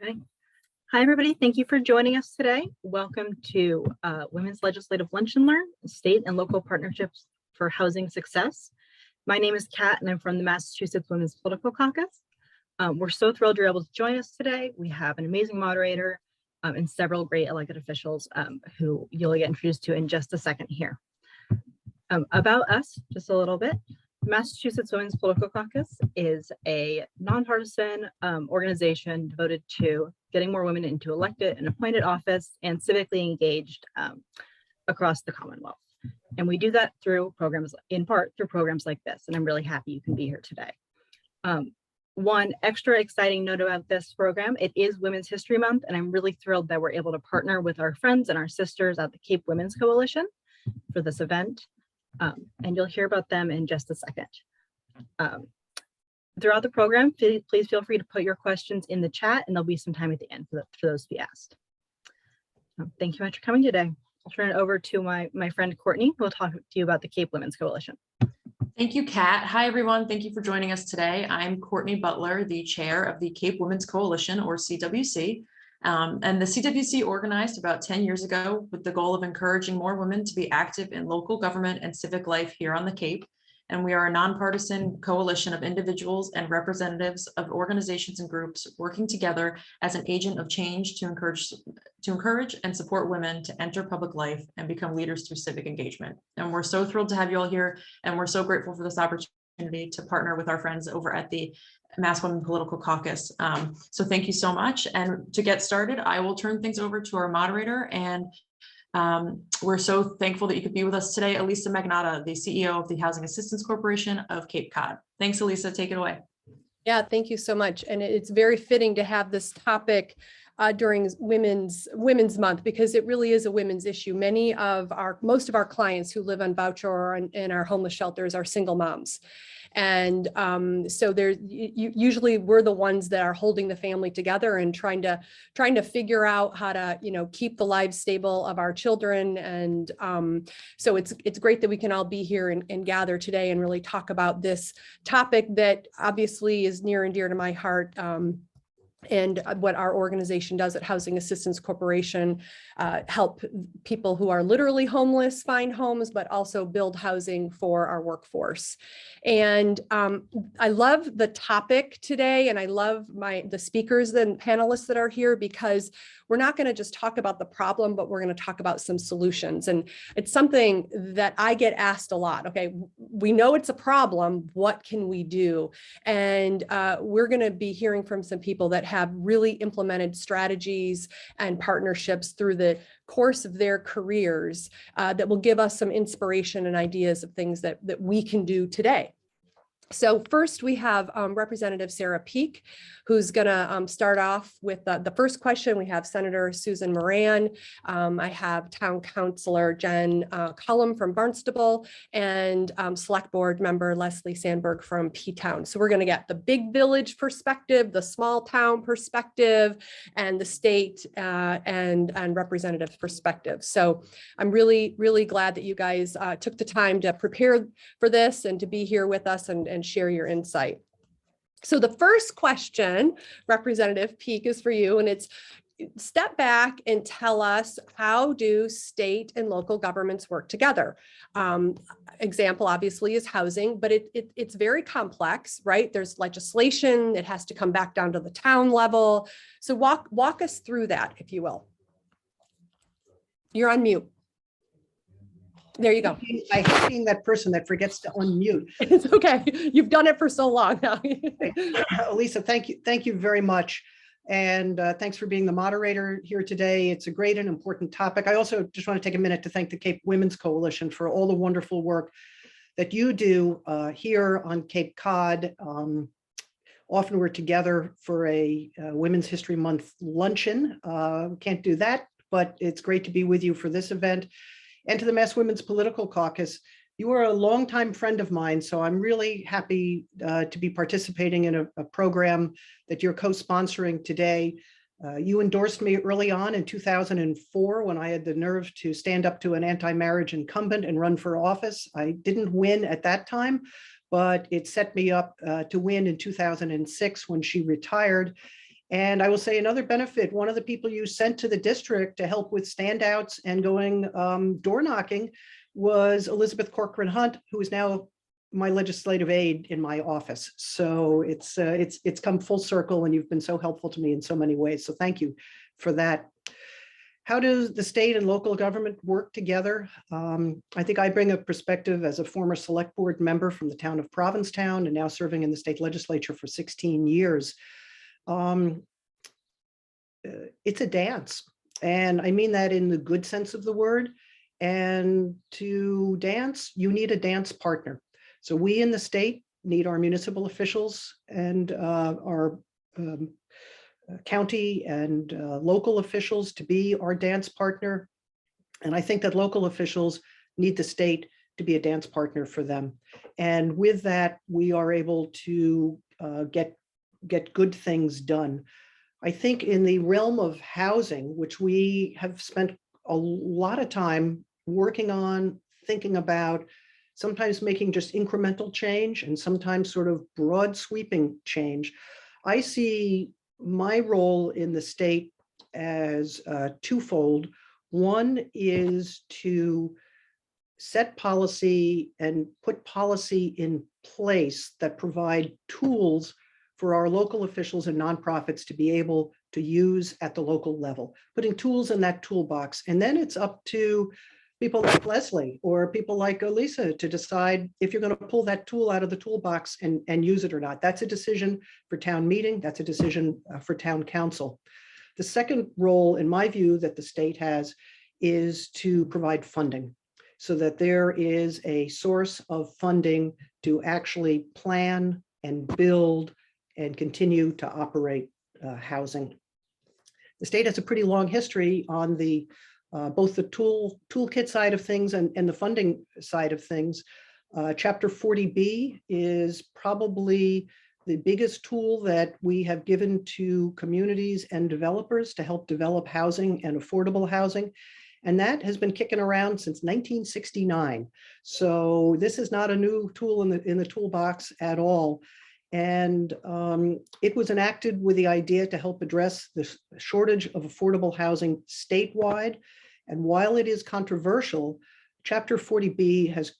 Okay. Hi, everybody. Thank you for joining us today. Welcome to Women's Legislative Lunch and Learn, State and Local Partnerships for Housing Success. My name is Kat, and I'm from the Massachusetts Women's Political Caucus. We're so thrilled you're able to join us today. We have an amazing moderator and several great elected officials who you'll get introduced to in just a second here. About us, just a little bit. Massachusetts Women's Political Caucus is a nonpartisan organization devoted to getting more women into elected and appointed office and civically engaged across the Commonwealth. And we do that through programs, in part through programs like this. And I'm really happy you can be here today. One extra exciting note about this program, it is Women's History Month, and I'm really thrilled that we're able to partner with our friends and our sisters at the Cape Women's Coalition for this event. And you'll hear about them in just a second. Throughout the program, please feel free to put your questions in the chat, and there'll be some time at the end for those to be asked. Thank you much for coming today. I'll turn it over to my friend Courtney, who will talk to you about the Cape Women's Coalition. Thank you, Kat. Hi, everyone. Thank you for joining us today. I'm Courtney Butler, the chair of the Cape Women's Coalition, or CWC. And the CWC organized about 10 years ago with the goal of encouraging more women to be active in local government and civic life here on the Cape. And we are a nonpartisan coalition of individuals and representatives of organizations and groups working together as an agent of change to encourage and support women to enter public life and become leaders through civic engagement. And we're so thrilled to have you all here, and we're so grateful for this opportunity to partner with our friends over at the Mass Women Political Caucus. So thank you so much. And to get started, I will turn things over to our moderator, and we're so thankful that you could be with us today, Alisa Magnotta, the CEO of the Housing Assistance Corporation of Cape Cod. Thanks, Alisa. Take it away. Yeah, thank you so much. And it's very fitting to have this topic during Women's Month, because it really is a women's issue. Most of our clients who live on voucher or in our homeless shelters are single moms. And so usually we're the ones that are holding the family together and trying to figure out how to, keep the lives stable of our children. And so it's great that we can all be here and gather today and really talk about this topic that obviously is near and dear to my heart. And what our organization does at Housing Assistance Corporation, help people who are literally homeless find homes, but also build housing for our workforce. And I love the topic today, and I love the speakers and panelists that are here, because we're not going to just talk about the problem, but we're going to talk about some solutions. And it's something that I get asked a lot. Okay, we know it's a problem. What can we do? And we're going to be hearing from some people that have really implemented strategies and partnerships through the course of their careers that will give us some inspiration and ideas of things that we can do today. So first we have Representative Sarah Peake, who's going to start off with the first question. We have Senator Susan Moran. I have Town Councilor Jen Cullum from Barnstable, and Select Board Member Leslie Sandberg from P-Town. So we're going to get the big village perspective, the small town perspective, and the state and representative perspective. So I'm really, really glad that you guys took the time to prepare for this and to be here with us and share your insight. So the first question, Representative Peake, is for you, and it's step back and tell us, how do state and local governments work together? Example obviously is housing, but it's very complex, right? There's legislation, it has to come back down to the town level. So walk us through that, if you will. You're on mute. There you go. I hate being that person that forgets to unmute. It's okay. You've done it for so long now. Alisa, thank you very much. And thanks for being the moderator here today. It's a great and important topic. I also just want to take a minute to thank the Cape Women's Coalition for all the wonderful work that you do here on Cape Cod. Often we're together for a Women's History Month luncheon. Can't do that, but it's great to be with you for this event. And to the Mass Women's Political Caucus, you are a longtime friend of mine, so I'm really happy to be participating in a program that you're co-sponsoring today. You endorsed me early on in 2004 when I had the nerve to stand up to an anti-marriage incumbent and run for office. I didn't win at that time, but it set me up to win in 2006 when she retired. And I will say another benefit, one of the people you sent to the district to help with standouts and going door knocking was Elizabeth Corcoran Hunt, who is now my legislative aide in my office. So it's come full circle, and you've been so helpful to me in so many ways. So thank you for that. How does the state and local government work together? I think I bring a perspective as a former select board member from the town of Provincetown and now serving in the state legislature for 16 years. It's a dance, and I mean that in the good sense of the word. And to dance, you need a dance partner. So we in the state need our municipal officials and our county and local officials to be our dance partner. And I think that local officials need the state to be a dance partner for them. And with that, we are able to get good things done. I think in the realm of housing, which we have spent a lot of time working on, thinking about, sometimes making just incremental change and sometimes sort of broad sweeping change, I see my role in the state as twofold. One is to set policy and put policy in place that provide tools for our local officials and nonprofits to be able to use at the local level, putting tools in that toolbox. And then it's up to people like Leslie or people like Alisa to decide if you're going to pull that tool out of the toolbox and use it or not. That's a decision for town meeting. That's a decision for town council. The second role, in my view, that the state has is to provide funding so that there is a source of funding to actually plan and build and continue to operate housing. The state has a pretty long history on the both the toolkit side of things and the funding side of things. Chapter 40B is probably the biggest tool that we have given to communities and developers to help develop housing and affordable housing. And that has been kicking around since 1969. So this is not a new tool in the toolbox at all. And it was enacted with the idea to help address the shortage of affordable housing statewide. And while it is controversial, Chapter 40B has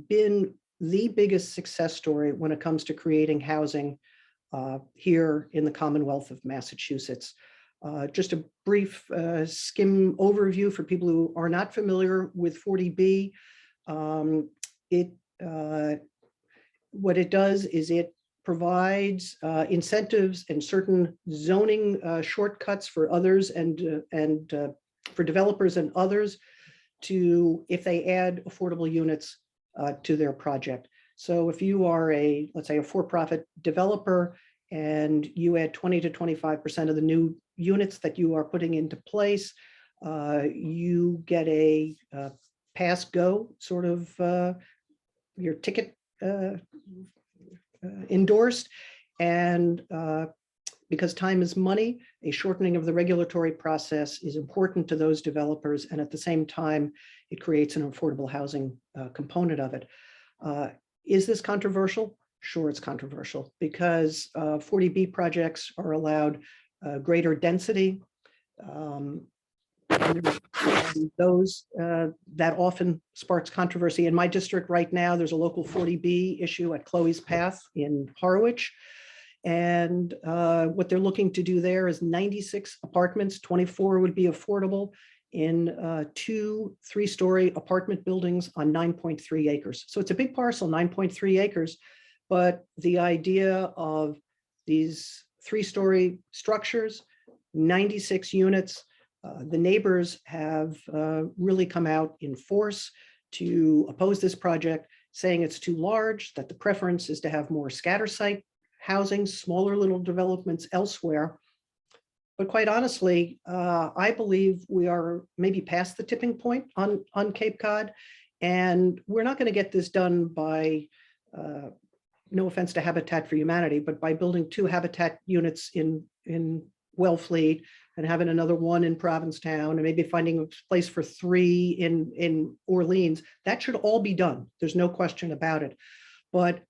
been the biggest success story when it comes to creating housing here in the Commonwealth of Massachusetts. Just a brief skim overview for people who are not familiar with 40B. What it does is it provides incentives and certain zoning shortcuts for others and for developers and others to, if they add affordable units to their project. So if you are let's say a for-profit developer and you add 20 to 25% of the new units that you are putting into place, you get a pass-go sort of your ticket endorsed. And because time is money, a shortening of the regulatory process is important to those developers. And at the same time, it creates an affordable housing component of it. Is this controversial? Sure, it's controversial because 40B projects are allowed greater density. Those that often sparks controversy. In my district right now, there's a local 40B issue at Chloe's Path in Harwich. And what they're looking to do there is 96 apartments, 24 would be affordable in 2 3-story apartment buildings on 9.3 acres. So it's a big parcel, 9.3 acres. But the idea of these 3-story structures, 96 units, the neighbors have really come out in force to oppose this project, saying it's too large, that the preference is to have more scatter site housing, smaller little developments elsewhere. But quite honestly, I believe we are maybe past the tipping point on Cape Cod, and we're not going to get this done by, no offense to Habitat for Humanity, but by building 2 Habitat units in Wellfleet and having another one in Provincetown and maybe finding a place for 3 in Orleans. That should all be done. There's no question about it. But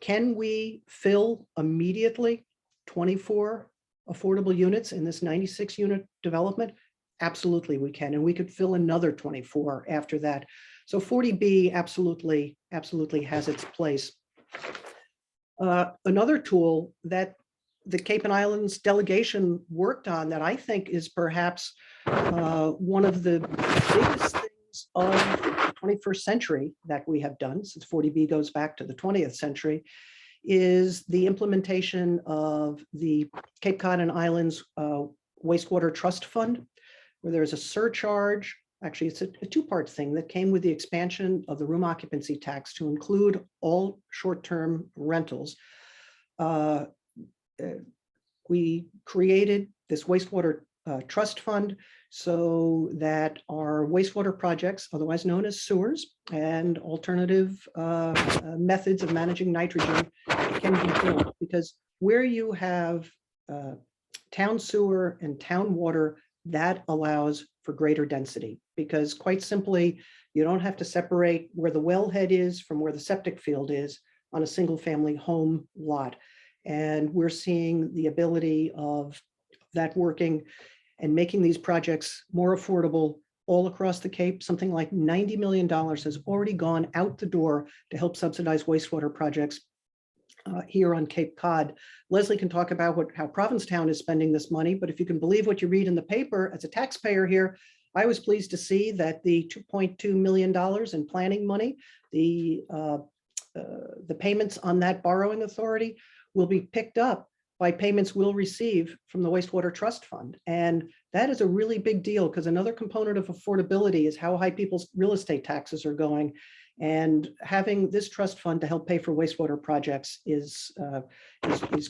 can we fill immediately 24 affordable units in this 96 unit development? Absolutely, we can. And we could fill another 24 after that. So 40B absolutely has its place. Another tool that the Cape and Islands delegation worked on that I think is perhaps one of the biggest things of the 21st century that we have done, since 40B goes back to the 20th century, is the implementation of the Cape Cod and Islands Wastewater Trust Fund, where there's a surcharge. Actually, it's a two-part thing that came with the expansion of the room occupancy tax to include all short-term rentals. We created this wastewater trust fund so that our wastewater projects, otherwise known as sewers, and alternative methods of managing nitrogen can be built. Because where you have town sewer and town water, that allows for greater density, because quite simply, you don't have to separate where the wellhead is from where the septic field is on a single family home lot. And we're seeing the ability of that working and making these projects more affordable all across the Cape. Something like $90 million has already gone out the door to help subsidize wastewater projects here on Cape Cod. Leslie can talk about how Provincetown is spending this money, but if you can believe what you read in the paper, as a taxpayer here, I was pleased to see that the $2.2 million in planning money, the payments on that borrowing authority will be picked up by payments we'll receive from the Wastewater Trust Fund. And that is a really big deal, because another component of affordability is how high people's real estate taxes are going. And having this trust fund to help pay for wastewater projects is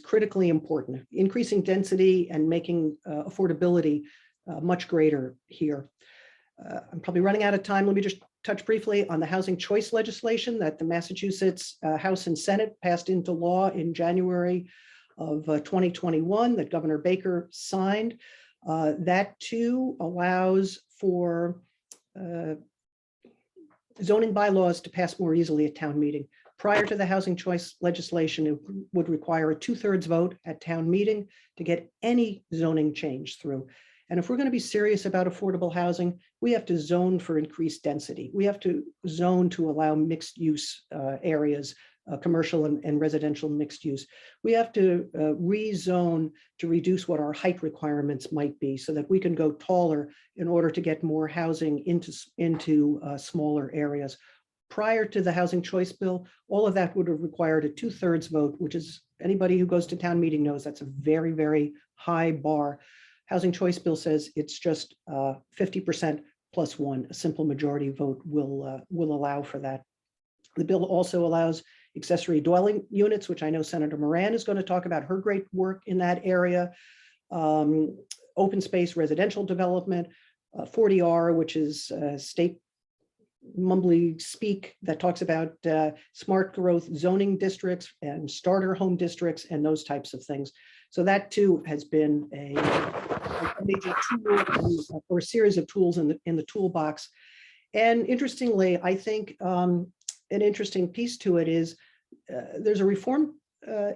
critically important, increasing density and making affordability much greater here. I'm probably running out of time. Let me just touch briefly on the housing choice legislation that the Massachusetts House and Senate passed into law in January of 2021 that Governor Baker signed. That too allows for zoning bylaws to pass more easily at town meeting. Prior to the housing choice legislation, it would require a 2/3 vote at town meeting to get any zoning change through. And if we're going to be serious about affordable housing, we have to zone for increased density. We have to zone to allow mixed use areas, commercial and residential mixed use. We have to rezone to reduce what our height requirements might be so that we can go taller in order to get more housing into smaller areas. Prior to the housing choice bill, all of that would have required a 2/3 vote, which is, anybody who goes to town meeting knows that's a very, very high bar. Housing choice bill says it's just 50% plus one. A simple majority vote will allow for that. The bill also allows accessory dwelling units, which I know Senator Moran is going to talk about her great work in that area. Open space residential development, 40R, which is state mumbly speak that talks about smart growth zoning districts and starter home districts and those types of things. So that too has been a major tool or a series of tools in the toolbox. And interestingly, I think an interesting piece to it is there's a reform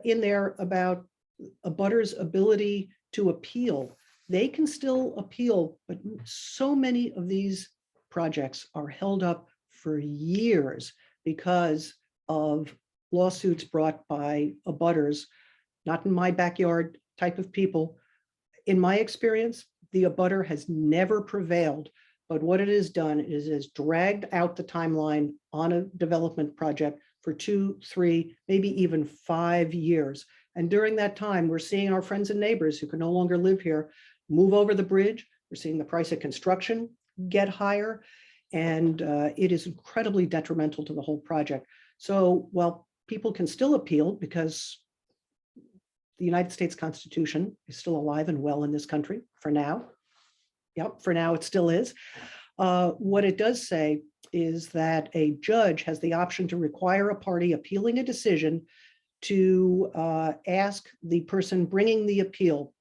in there about abutters' ability to appeal. They can still appeal, but so many of these projects are held up for years because of lawsuits brought by abutters, not in my backyard type of people. In my experience, the abutter has never prevailed, but what it has done is has dragged out the timeline on a development project for 2, 3, maybe even 5 years. And during that time, we're seeing our friends and neighbors who can no longer live here move over the bridge. We're seeing the price of construction get higher, and it is incredibly detrimental to the whole project. So while people can still appeal because the United States Constitution is still alive and well in this country for now. Yep, for now it still is. What it does say is that a judge has the option to require a party appealing a decision to ask the person bringing the appeal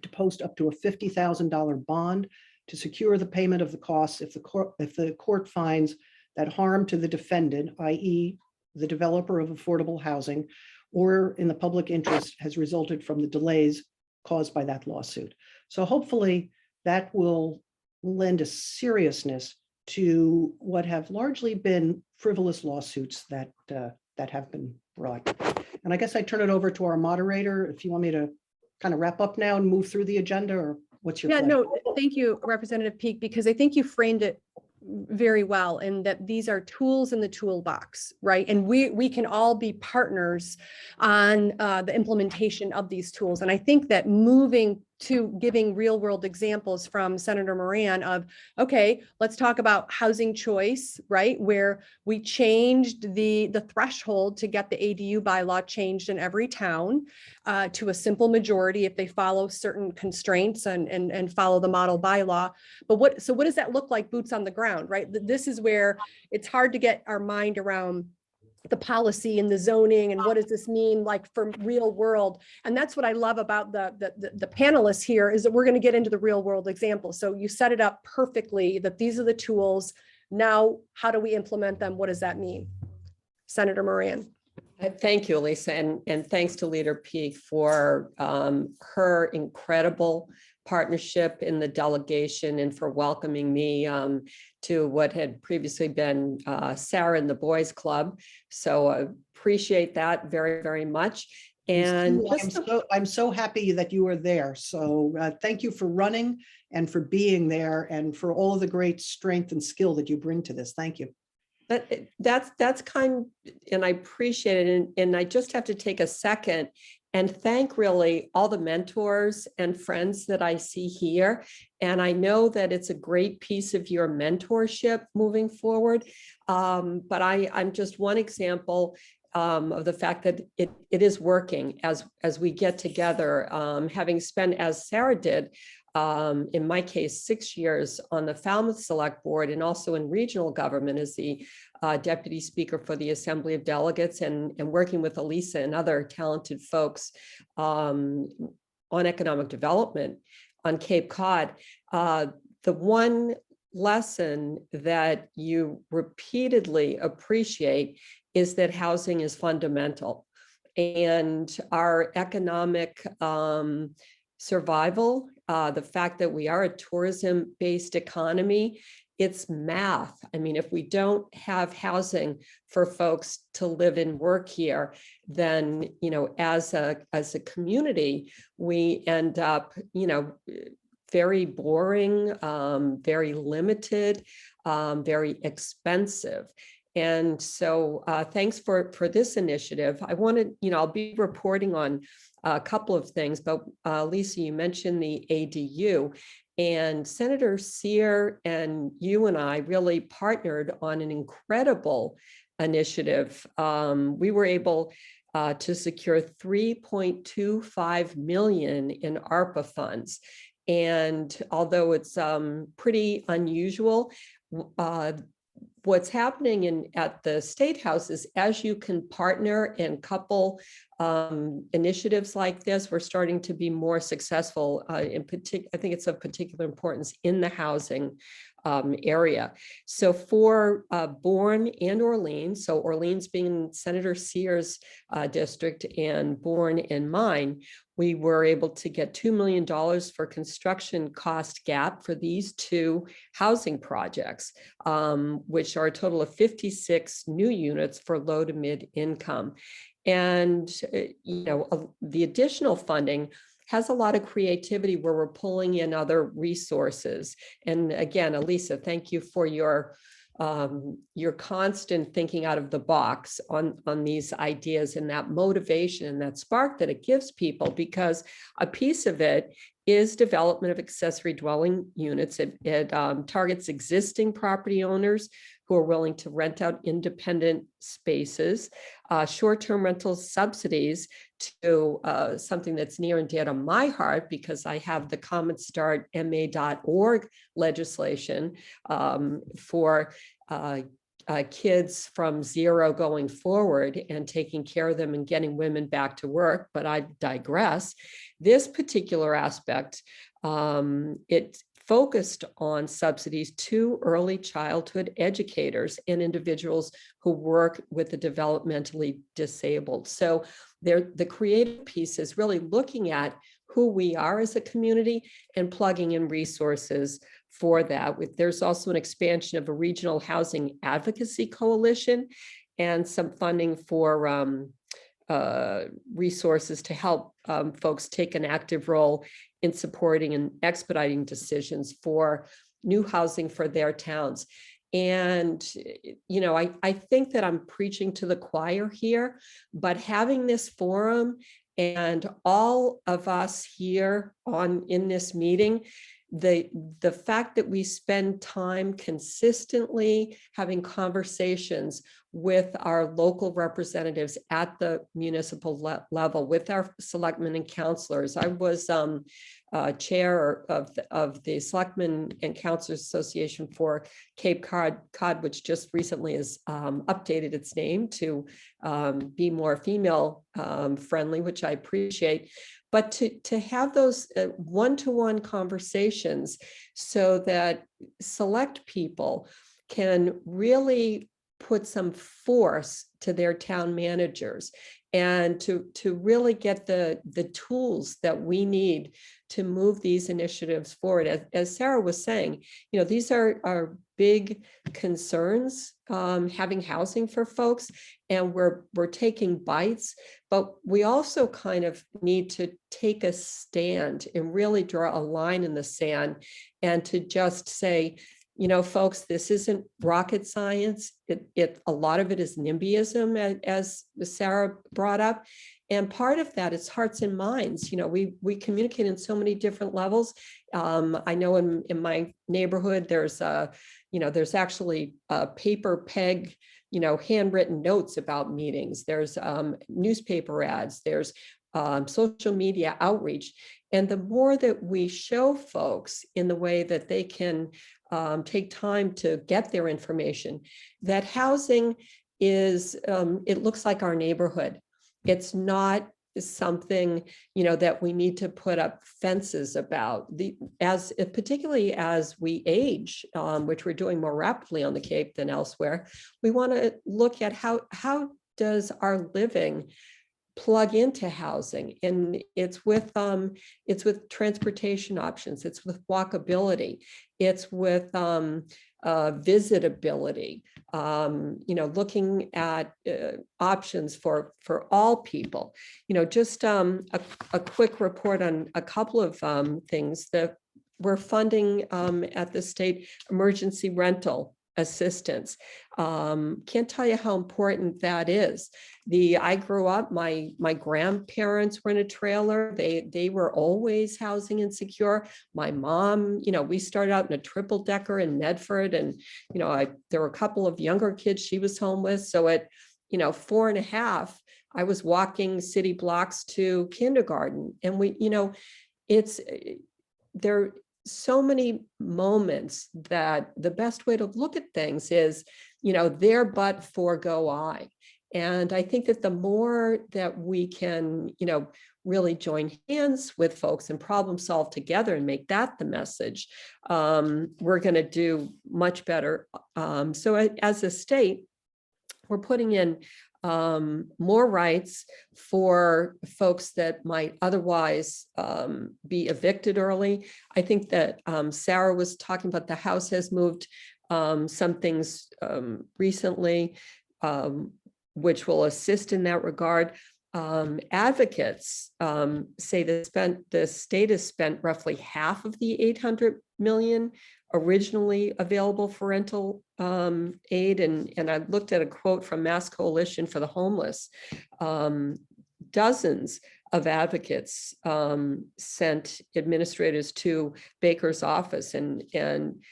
to post up to a $50,000 bond to secure the payment of the costs if the court finds that harm to the defendant, i.e. the developer of affordable housing, or in the public interest has resulted from the delays caused by that lawsuit. So hopefully that will lend a seriousness to what have largely been frivolous lawsuits that have been brought. And I guess I turn it over to our moderator, if you want me to kind of wrap up now and move through the agenda, or what's your Yeah, pleasure? no, thank you, Representative Peake, because I think you framed it very well, and that these are tools in the toolbox, right? And we can all be partners on the implementation of these tools. And I think that moving to giving real world examples from Senator Moran of, okay, let's talk about housing choice, right? Where we changed the threshold to get the ADU bylaw changed in every town to a simple majority if they follow certain constraints and follow the model bylaw. But what does that look like boots on the ground, right? This is where it's hard to get our mind around the policy and the zoning and what does this mean like for real world. And that's what I love about the panelists here, is that we're going to get into the real world examples. So you set it up perfectly that these are the tools. Now, how do we implement them? What does that mean? Senator Moran. Thank you, Alisa, and thanks to Leader Peake for her incredible partnership in the delegation and for welcoming me to what had previously been Sarah and the Boys Club. So I appreciate that very, very much. And I'm so happy that you were there. So thank you for running and for being there and for all the great strength and skill that you bring to this. Thank you. That's kind, and I appreciate it. And I just have to take a second and thank really all the mentors and friends that I see here. And I know that it's a great piece of your mentorship moving forward. But I'm just one example of the fact that it is working as we get together, having spent, as Sarah did, in my case, 6 years on the Falmouth Select Board and also in regional government as the Deputy Speaker for the Assembly of Delegates, and working with Alisa and other talented folks on economic development on Cape Cod. The one lesson that you repeatedly appreciate is that housing is fundamental, and our economic survival, the fact that we are a tourism-based economy, it's math. I mean, if we don't have housing for folks to live and work here, then, as a community, we end up, very boring, very limited, very expensive. And so thanks for this initiative. I wanted, I'll be reporting on a couple of things, but Lisa, you mentioned the ADU, and Senator Sear and you and I really partnered on an incredible initiative. We were able to secure $3.25 million in ARPA funds. And although it's pretty unusual, what's happening at the State House is, as you can partner and couple initiatives like this, we're starting to be more successful. In particular, I think it's of particular importance in the housing area. So for Bourne and Orleans, so Orleans being Senator Sear's district and Bourne in mine, we were able to get $2 million for construction cost gap for these two housing projects, which are a total of 56 new units for low to mid income. And, the additional funding has a lot of creativity where we're pulling in other resources. And again, Alisa, thank you for your constant thinking out of the box on these ideas and that motivation and that spark that it gives people, because a piece of it is development of accessory dwelling units. It targets existing property owners who are willing to rent out independent spaces, short-term rental subsidies to something that's near and dear to my heart, because I have the Common Start MA.org legislation for kids from 0 going forward and taking care of them and getting women back to work. But I digress. This particular aspect, it focused on subsidies to early childhood educators and individuals who work with the developmentally disabled. So the creative piece is really looking at who we are as a community and plugging in resources for that. There's also an expansion of a regional housing advocacy coalition and some funding for resources to help folks take an active role in supporting and expediting decisions for new housing for their towns. And, you know, I think that I'm preaching to the choir here, but having this forum and all of us here in this meeting, the fact that we spend time consistently having conversations with our local representatives at the municipal level, with our selectmen and counselors. I was chair of the Selectmen and Counselors Association for Cape Cod, which just recently has updated its name to be more female friendly, which I appreciate. But to have those one-to-one conversations so that select people can really put some force to their town managers and to really get the tools that we need to move these initiatives forward. As Sarah was saying, you know, these are big concerns, having housing for folks, and we're taking bites, but we also kind of need to take a stand and really draw a line in the sand and to just say, you know, folks, this isn't rocket science. A lot of it is NIMBYism, as Sarah brought up. And part of that is hearts and minds. You know, we communicate in so many different levels. I know in my neighborhood, there's actually a paper peg, you know, handwritten notes about meetings. There's newspaper ads. There's social media outreach. And the more that we show folks in the way that they can take time to get their information, that housing is, it looks like our neighborhood. It's not something, you know, that we need to put up fences about. Particularly as we age, which we're doing more rapidly on the Cape than elsewhere, we want to look at how does our living plug into housing, and it's with transportation options, it's with walkability, it's with visitability, you know, looking at options for all people. You know, just a quick report on a couple of things that we're funding at the state: emergency rental assistance. Can't tell you how important that is. I grew up, my grandparents were in a trailer. They were always housing insecure. My mom, you know, we started out in a triple decker in Medford, and, you know, there were a couple of younger kids she was home with. So at, you know, 4.5, I was walking city blocks to kindergarten. And you know, there so many moments that the best way to look at things is, you know, there but forego I. And I think that the more that we can, you know, really join hands with folks and problem solve together and make that the message, we're going to do much better. So as a state, we're putting in more rights for folks that might otherwise be evicted early. I think that Sarah was talking about the House has moved some things recently, which will assist in that regard. Advocates say that the state has spent roughly half of the $800 million originally available for rental aid. And I looked at a quote from Mass Coalition for the Homeless. Dozens of advocates sent administrators to Baker's office and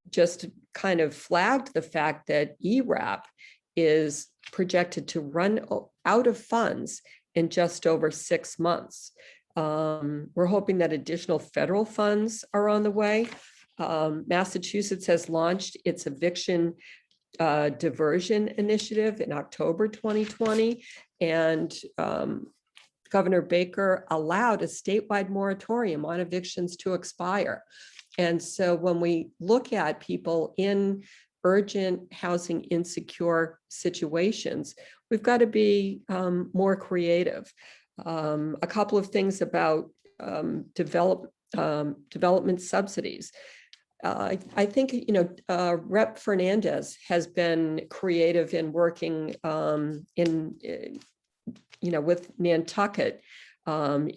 just kind of flagged the fact that ERAP is projected to run out of funds in just over 6 months. We're hoping that additional federal funds are on the way. Massachusetts has launched its eviction diversion initiative in October 2020, and Governor Baker allowed a statewide moratorium on evictions to expire. And so when we look at people in urgent housing insecure situations, we've got to be more creative. A couple of things about development subsidies. I think, Rep. Fernandez has been creative in working with Nantucket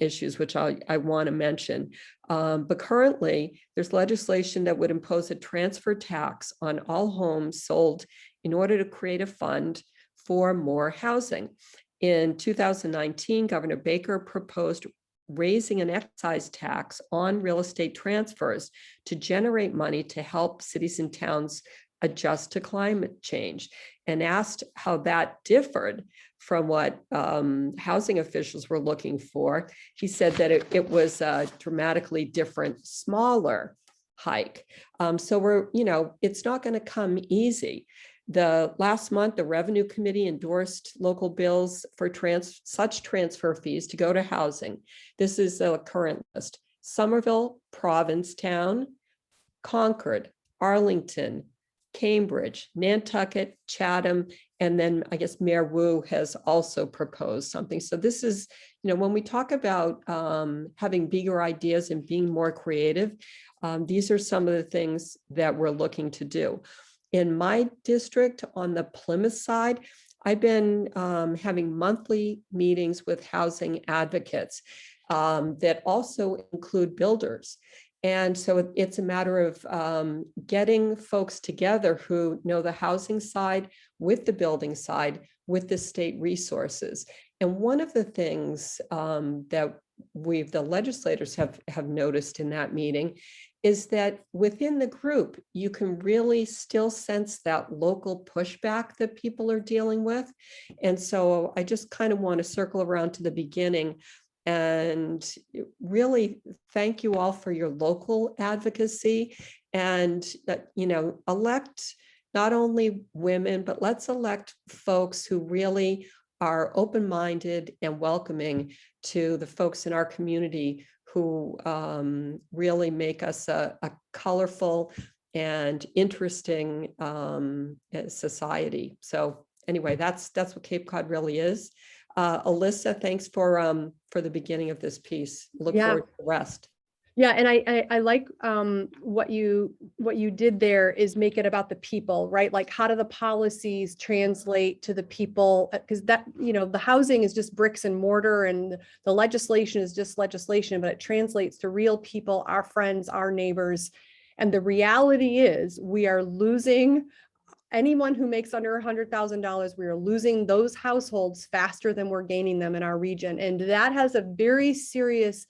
issues, which I want to mention. But currently, there's legislation that would impose a transfer tax on all homes sold in order to create a fund for more housing. In 2019, Governor Baker proposed raising an excise tax on real estate transfers to generate money to help cities and towns adjust to climate change, and asked how that differed from what housing officials were looking for. He said that it was a dramatically different, smaller hike. So it's not going to come easy. Last month, the Revenue Committee endorsed local bills for such transfer fees to go to housing. This is the current list: Somerville, Provincetown, Concord, Arlington, Cambridge, Nantucket, Chatham, and then I guess Mayor Wu has also proposed something. So this is, when we talk about having bigger ideas and being more creative, these are some of the things that we're looking to do. In my district, on the Plymouth side, I've been having monthly meetings with housing advocates that also include builders. And so it's a matter of getting folks together who know the housing side with the building side with the state resources. And one of the things that the legislators have noticed in that meeting is that within the group, you can really still sense that local pushback that people are dealing with. And so I just kind of want to circle around to the beginning and really thank you all for your local advocacy, and elect not only women, but let's elect folks who really are open-minded and welcoming to the folks in our community who really make us a colorful and interesting society. So anyway, that's what Cape Cod really is. Alisa, thanks for the beginning of this piece. Look forward to the rest. Yeah, and I like what you did there is make it about the people, right? Like, how do the policies translate to the people? Because that, the housing is just bricks and mortar, and the legislation is just legislation, but it translates to real people, our friends, our neighbors. And the reality is we are losing anyone who makes under $100,000. We are losing those households faster than we're gaining them in our region. And that has a very serious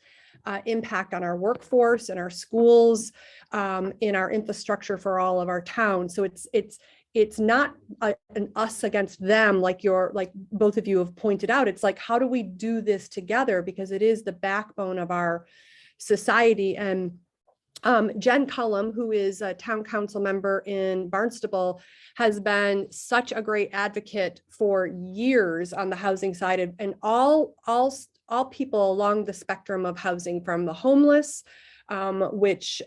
impact on our workforce and our schools, in our infrastructure for all of our towns. So it's not an us against them, like both of you have pointed out. It's like, how do we do this together? Because it is the backbone of our society. And Jen Cullum, who is a town council member in Barnstable, has been such a great advocate for years on the housing side, and all people along the spectrum of housing, from the homeless, which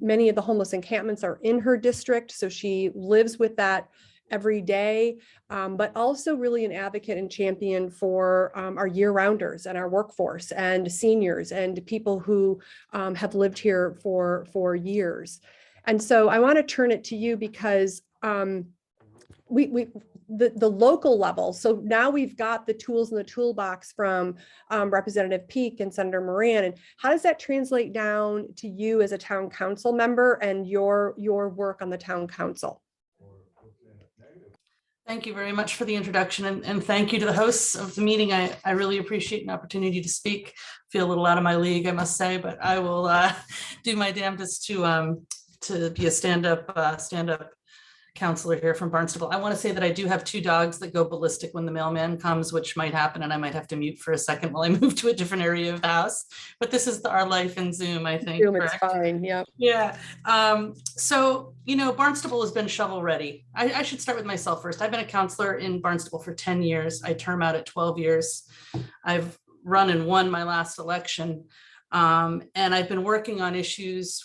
many of the homeless encampments are in her district. So she lives with that every day, but also really an advocate and champion for our year-rounders and our workforce and seniors and people who have lived here for years. And so I want to turn it to you because the local level. So now we've got the tools in the toolbox from Representative Peake and Senator Moran. And how does that translate down to you as a town council member and your work on the town council? Thank you very much for the introduction, and thank you to the hosts of the meeting. I really appreciate an opportunity to speak. Feel a little out of my league, I must say, but I will do my damnedest to be a stand-up counselor here from Barnstable. I want to say that I do have 2 dogs that go ballistic when the mailman comes, which might happen, and I might have to mute for a second while I move to a different area of the house. But this is our life in Zoom, I think. Zoom, it's fine. Yeah. Yeah. So, Barnstable has been shovel ready. I should start with myself first. I've been a counselor in Barnstable for 10 years. I term out at 12 years. I've run and won my last election. And I've been working on issues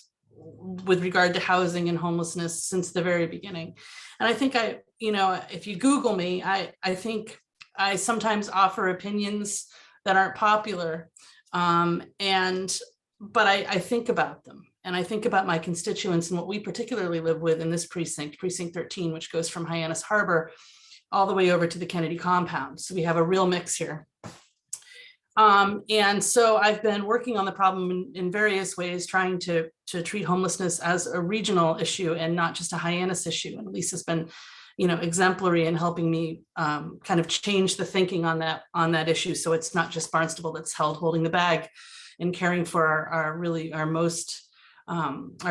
with regard to housing and homelessness since the very beginning. And I think if you Google me, I think I sometimes offer opinions that aren't popular. But I think about them, and I think about my constituents and what we particularly live with in this precinct, precinct 13, which goes from Hyannis Harbor all the way over to the Kennedy compound. So we have a real mix here. And so I've been working on the problem in various ways, trying to treat homelessness as a regional issue and not just a Hyannis issue. And Alisa's been, exemplary in helping me kind of change the thinking on that issue. So it's not just Barnstable that's holding the bag and caring for our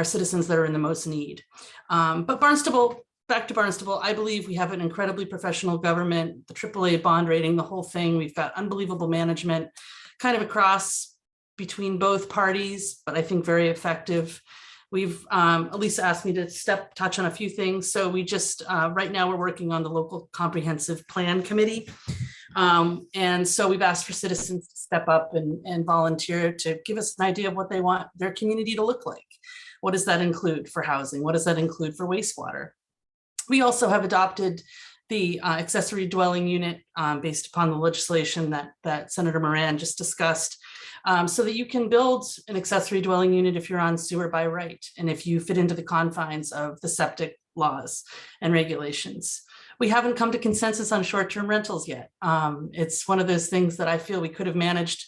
citizens that are in the most need. But back to Barnstable, I believe we have an incredibly professional government, the AAA bond rating, the whole thing. We've got unbelievable management kind of across between both parties, but I think very effective. Alisa asked me to touch on a few things. So we just, right now we're working on the local comprehensive plan committee. And so we've asked for citizens to step up and volunteer to give us an idea of what they want their community to look like. What does that include for housing? What does that include for wastewater? We also have adopted the accessory dwelling unit based upon the legislation that Senator Moran just discussed, so that you can build an accessory dwelling unit if you're on sewer by right, and if you fit into the confines of the septic laws and regulations. We haven't come to consensus on short-term rentals yet. It's one of those things that I feel we could have managed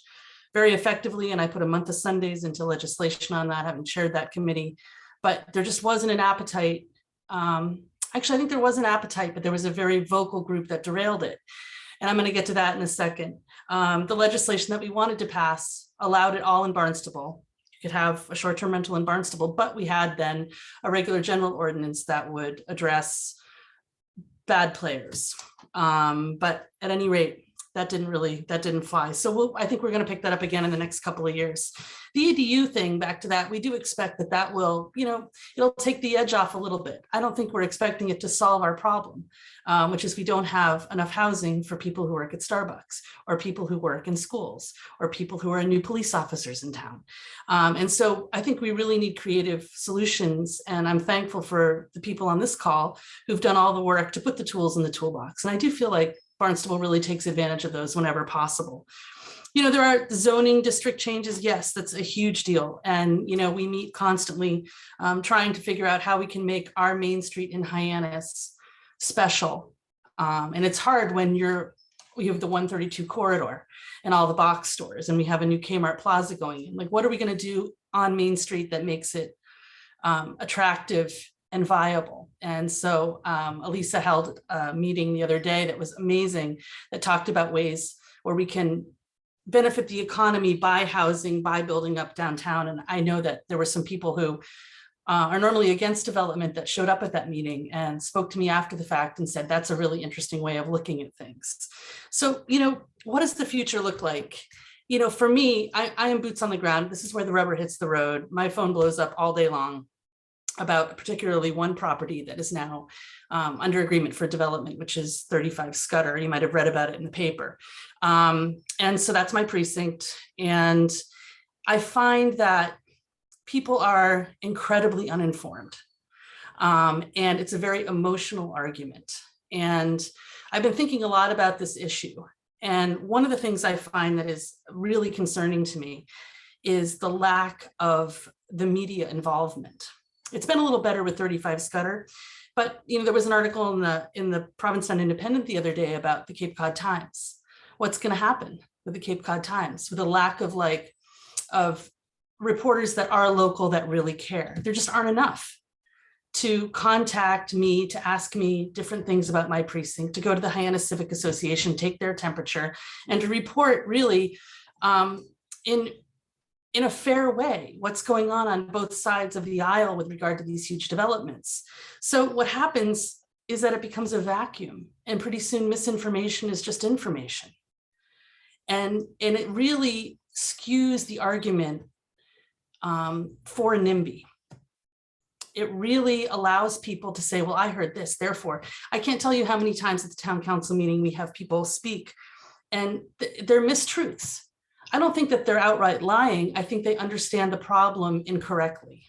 very effectively, and I put a month of Sundays into legislation on that, having chaired that committee, but there just wasn't an appetite. Actually, I think there was an appetite, but there was a very vocal group that derailed it. And I'm going to get to that in a second. The legislation that we wanted to pass allowed it all in Barnstable. You could have a short-term rental in Barnstable, but we had then a regular general ordinance that would address bad players. But at any rate, that didn't fly. So I think we're going to pick that up again in the next couple of years. The EDU thing, back to that, we do expect that will, it'll take the edge off a little bit. I don't think we're expecting it to solve our problem, which is we don't have enough housing for people who work at Starbucks, or people who work in schools, or people who are new police officers in town. And so I think we really need creative solutions. And I'm thankful for the people on this call who've done all the work to put the tools in the toolbox. And I do feel like Barnstable really takes advantage of those whenever possible. There are zoning district changes. Yes, that's a huge deal. And, we meet constantly trying to figure out how we can make our Main Street in Hyannis special. And it's hard when you have the 132 corridor and all the box stores, and we have a new Kmart Plaza going in. Like, what are we going to do on Main Street that makes it attractive and viable? And so Alisa held a meeting the other day that was amazing, that talked about ways where we can benefit the economy by housing, by building up downtown. And I know that there were some people who are normally against development that showed up at that meeting and spoke to me after the fact and said, that's a really interesting way of looking at things. So, what does the future look like? For me, I am boots on the ground. This is where the rubber hits the road. My phone blows up all day long about particularly one property that is now under agreement for development, which is 35 Scudder. You might have read about it in the paper. And so that's my precinct. And I find that people are incredibly uninformed. And it's a very emotional argument. And I've been thinking a lot about this issue. And one of the things I find that is really concerning to me is the lack of the media involvement. It's been a little better with 35 Scudder, but there was an article in the Provincetown Independent the other day about the Cape Cod Times. What's going to happen with the Cape Cod Times with a lack of reporters that are local that really care? There just aren't enough to contact me, to ask me different things about my precinct, to go to the Hyannis Civic Association, take their temperature, and to report really in a fair way what's going on both sides of the aisle with regard to these huge developments. So what happens is that it becomes a vacuum, and pretty soon misinformation is just information. And it really skews the argument for NIMBY. It really allows people to say, well, I heard this, therefore. I can't tell you how many times at the town council meeting we have people speak and they're mistruths. I don't think that they're outright lying. I think they understand the problem incorrectly.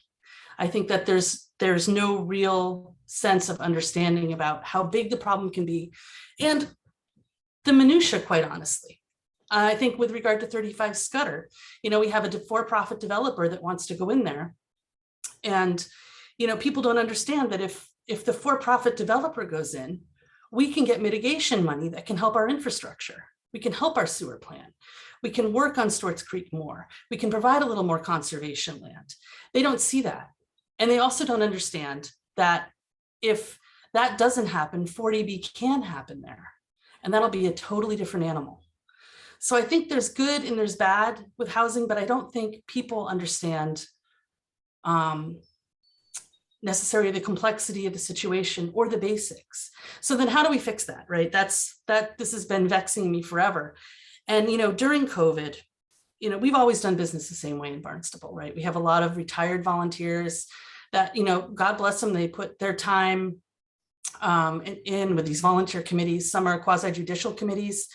I think that there's no real sense of understanding about how big the problem can be and the minutia, quite honestly. I think with regard to 35 Scudder, we have a for-profit developer that wants to go in there. And, people don't understand that if the for-profit developer goes in, we can get mitigation money that can help our infrastructure. We can help our sewer plant. We can work on Storts Creek more. We can provide a little more conservation land. They don't see that. And they also don't understand that if that doesn't happen, 40B can happen there. And that'll be a totally different animal. So I think there's good and there's bad with housing, but I don't think people understand necessarily the complexity of the situation or the basics. So then how do we fix that, right? This has been vexing me forever. And, during COVID, we've always done business the same way in Barnstable, right? We have a lot of retired volunteers that, God bless them, they put their time in with these volunteer committees. Some are quasi-judicial committees.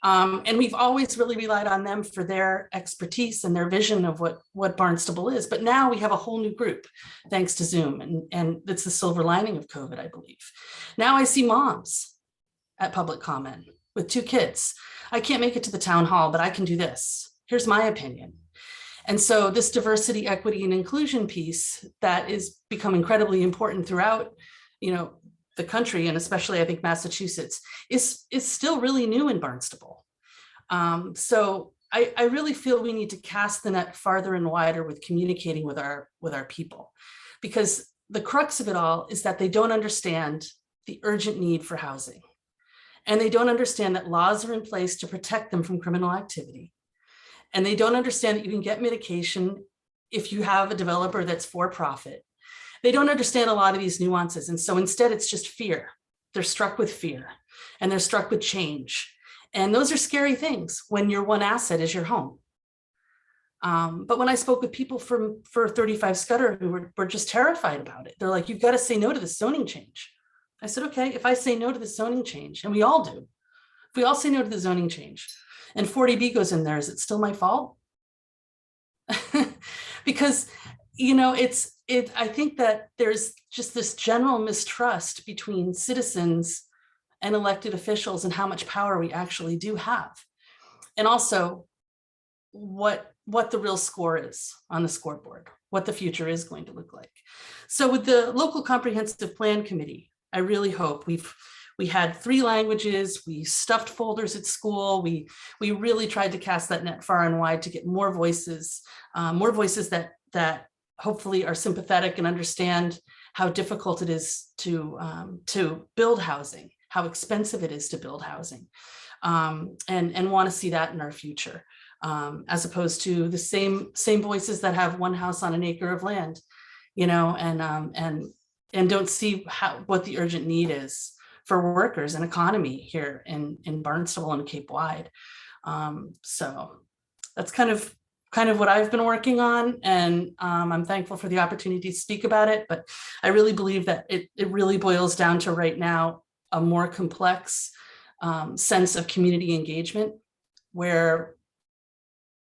And we've always really relied on them for their expertise and their vision of what Barnstable is. But now we have a whole new group, thanks to Zoom. And it's the silver lining of COVID, I believe. Now I see moms at public comment with 2 kids. I can't make it to the town hall, but I can do this. Here's my opinion. And so this diversity, equity, and inclusion piece that is become incredibly important throughout, the country, and especially I think Massachusetts, is still really new in Barnstable. So I really feel we need to cast the net farther and wider with communicating with our people, because the crux of it all is that they don't understand the urgent need for housing. And they don't understand that laws are in place to protect them from criminal activity. And they don't understand that you can get mitigation if you have a developer that's for profit. They don't understand a lot of these nuances. And so instead, it's just fear. They're struck with fear and they're struck with change. And those are scary things when your one asset is your home. But when I spoke with people for 35 Scudder who were just terrified about it, they're like, you've got to say no to the zoning change. I said, okay, if I say no to the zoning change, and we all do, if we all say no to the zoning change and 40B goes in there, is it still my fault? Because, I think that there's just this general mistrust between citizens and elected officials and how much power we actually do have. And also what the real score is on the scoreboard, what the future is going to look like. So with the local comprehensive plan committee, I really hope we had 3 languages, we stuffed folders at school, we really tried to cast that net far and wide to get more voices that hopefully are sympathetic and understand how difficult it is to build housing, how expensive it is to build housing, and want to see that in our future, as opposed to the same voices that have one house on an acre of land, and don't see what the urgent need is for workers and economy here in Barnstable and Cape Wide. So that's kind of what I've been working on, and I'm thankful for the opportunity to speak about it. But I really believe that it really boils down to right now a more complex sense of community engagement, where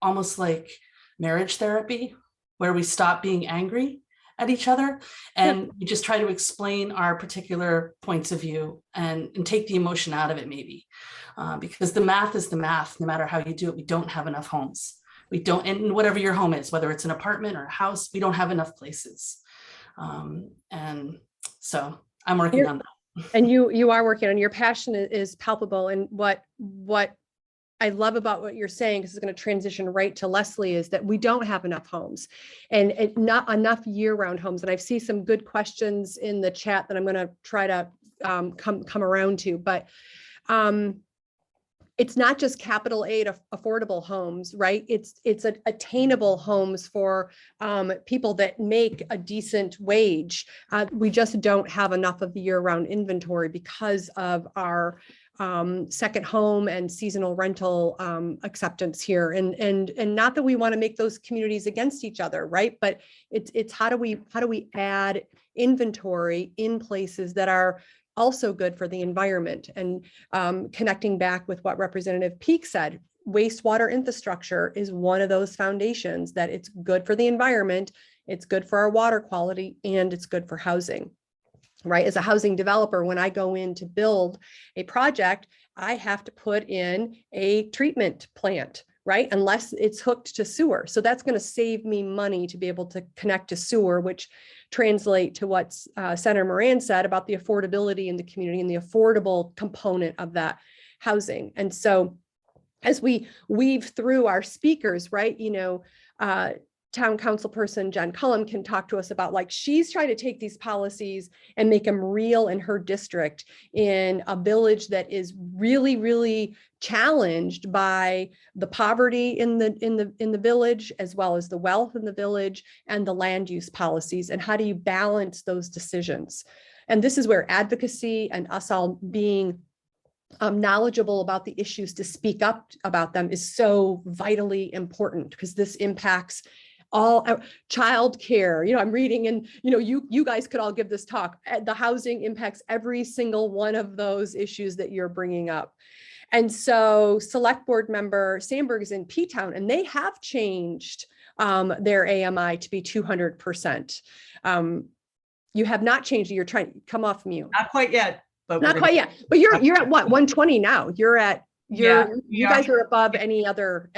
almost like marriage therapy, where we stop being angry at each other and we just try to explain our particular points of view and take the emotion out of it, maybe, because the math is the math. No matter how you do it, we don't have enough homes. We don't, and whatever your home is, whether it's an apartment or a house, we don't have enough places. And so I'm working on that. And you are working on, your passion is palpable. And what I love about what you're saying, because it's going to transition right to Leslie, is that we don't have enough homes and not enough year-round homes. And I see some good questions in the chat that I'm going to try to come around to, but it's not just capital A to affordable homes, right? It's attainable homes for people that make a decent wage. We just don't have enough of the year-round inventory because of our second home and seasonal rental acceptance here. And not that we want to make those communities against each other, right? But it's how do we add inventory in places that are also good for the environment? And connecting back with what Representative Peake said, wastewater infrastructure is one of those foundations that it's good for the environment, it's good for our water quality, and it's good for housing. Right? As a housing developer, when I go in to build a project, I have to put in a treatment plant, right? Unless it's hooked to sewer. So that's going to save me money to be able to connect to sewer, which translate to what Senator Moran said about the affordability in the community and the affordable component of that housing. And so as we weave through our speakers, right, town council person Jen Cullum can talk to us about, like, she's trying to take these policies and make them real in her district in a village that is really, really challenged by the poverty in the village, as well as the wealth in the village and the land use policies. And how do you balance those decisions? And this is where advocacy and us all being knowledgeable about the issues to speak up about them is so vitally important, because this impacts all childcare. I'm reading, and you guys could all give this talk. The housing impacts every single one of those issues that you're bringing up. And so select board member Sandberg is in P-Town, and they have changed their AMI to be 200%. You have not changed it. You're trying to come off mute. Not quite yet. But not quite yet, but you're at what, 120 now? You guys are above any other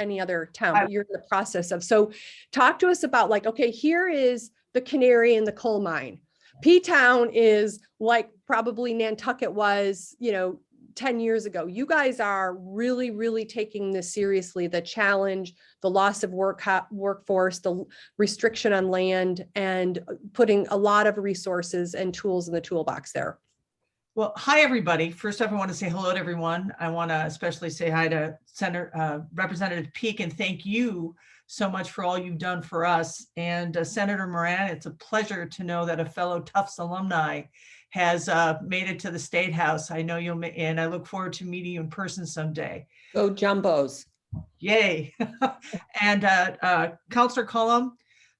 town, but you're in the process of. So talk to us about, like, okay, here is the canary in the coal mine. P-Town is like probably Nantucket was, 10 years ago. You guys are really, really taking this seriously, the challenge, the loss of workforce, the restriction on land, and putting a lot of resources and tools in the toolbox there. Well, hi, everybody. First off, I want to say hello to everyone. I want to especially say hi to Representative Peake, and thank you so much for all you've done for us. And Senator Moran, it's a pleasure to know that a fellow Tufts alumni has made it to the State House. I know you'll, and I look forward to meeting you in person someday. Go Jumbos. Yay. And Councilor Cullum,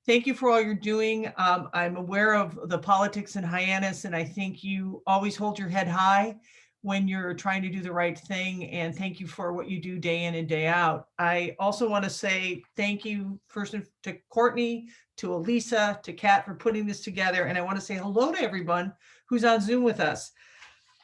thank you for all you're doing. I'm aware of the politics in Hyannis, and I think you always hold your head high when you're trying to do the right thing. And thank you for what you do day in and day out. I also want to say thank you first to Courtney, to Alisa, to Kat for putting this together. And I want to say hello to everyone who's on Zoom with us.